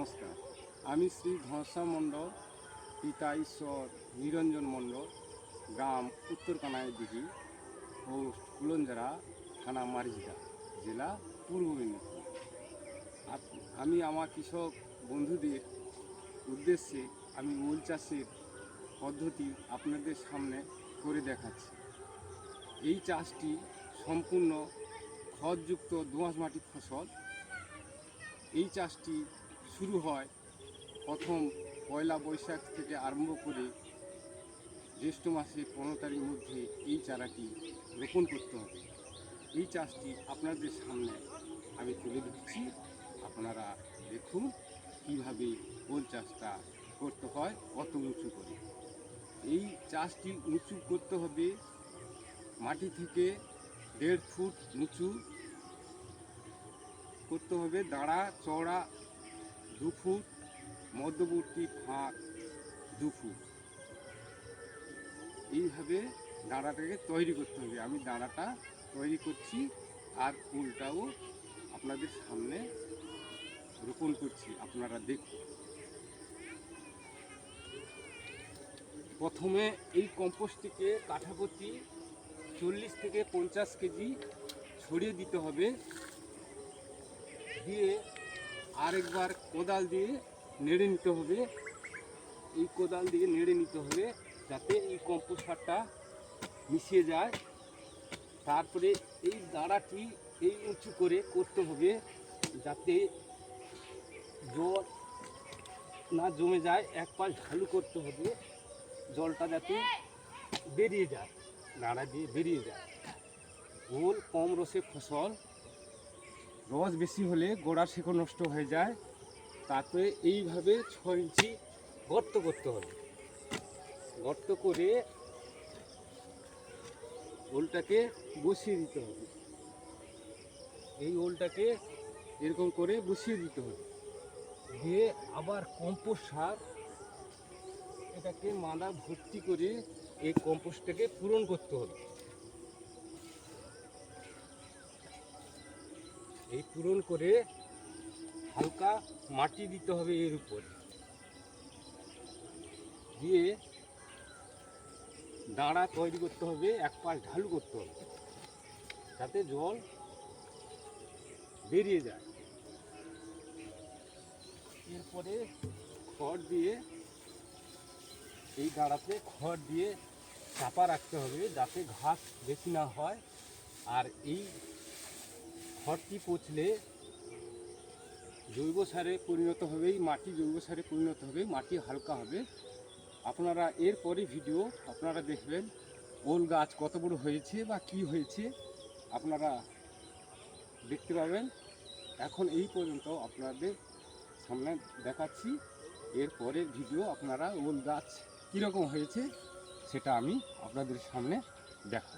নমস্কার। আমি শ্রী ঘনশ্যাম মণ্ডল, পিতা ঈশ্বর নিরঞ্জন মণ্ডল, গ্রাম উত্তর কানাইদিঘি, পোস্ট কুলঞ্জারা, থানা মারিজদা, জেলা পূর্ব মেদিনীপুর। আমি আমার কৃষক বন্ধুদের উদ্দেশ্যে আমি ওল চাষের পদ্ধতি আপনাদের সামনে করে দেখাচ্ছি। এই চাষটি সম্পূর্ণ খড়যুক্ত দোআঁশ মাটির ফসল। এই চাষটি শুরু হয় প্রথম পয়লা বৈশাখ থেকে আরম্ভ করে জ্যৈষ্ঠ মাসের 15 তারিখের মধ্যে এই চারাটি রোপণ করতে হবে। এই চাষটি আপনাদের সামনে আমি তুলে ধরছি, আপনারা দেখুন কীভাবে ওল চাষটা করতে হয় কত উঁচু করে। এই চাষটি উঁচু করতে হবে মাটি থেকে 1.5 ফুট উঁচু করতে হবে, দাঁড়া চওড়া 2 ফুট, মধ্যবর্তী ফাঁক 2 ফুট। এইভাবে দাঁড়াটাকে তৈরি করতে হবে। আমি দাঁড়াটা তৈরি করছি আর ফুলটাও আপনাদের সামনে রোপণ করছি, আপনারা দেখুন। প্রথমে এই কম্পোস্টটিকে কাঠাপ্রতি 40 থেকে 50 কেজি ছড়িয়ে দিতে হবে। দিয়ে আরেকবার কোদাল দিয়ে নেড়ে নিতে হবে। এই কোদাল দিয়ে নেড়ে নিতে হবে যাতে এই কম্পোস্ট সারটা মিশিয়ে যায়। তারপরে এই দাঁড়াটি এই উঁচু করে করতে হবে যাতে জল না জমে যায়। এক পাশ ঢালু করতে হবে, জলটা যাতে বেরিয়ে যায়, দাঁড়া দিয়ে বেরিয়ে যায়। ওল কম রসে ফসল, রস বেশি হলে গোড়ার শিকড় নষ্ট হয়ে যায়। তারপরে এইভাবে 6 ইঞ্চি গর্ত করতে হবে। গর্ত করে ওলটাকে বসিয়ে দিতে হবে। এই ওলটাকে এরকম করে বসিয়ে দিতে হবে। দিয়ে আবার কম্পোস্ট সার এটাকে মাদা ভর্তি করে এই কম্পোস্টটাকে পূরণ করতে হবে। এই পূরণ করে হালকা মাটি দিতে হবে এর উপর, দিয়ে দাঁড়া তৈরি করতে হবে, এক পাশ ঢালু করতে হবে যাতে জল বেরিয়ে যায়। এরপরে খড় দিয়ে এই দাঁড়াতে খড় দিয়ে চাপা রাখতে হবে যাতে ঘাস বেশি না হয়। আর এই খড়টি পচলে জৈব সারে পরিণত হবে, এই মাটি জৈব সারে পরিণত হবে, মাটি হালকা হবে। আপনারা এরপরে ভিডিও আপনারা দেখবেন ওল গাছ কত বড় হয়েছে বা কি হয়েছে আপনারা দেখতে পাবেন। এখন এই পর্যন্ত আপনাদের সামনে দেখাচ্ছি, এরপরের ভিডিও আপনারা ওল গাছ কীরকম হয়েছে সেটা আমি আপনাদের সামনে দেখাবো।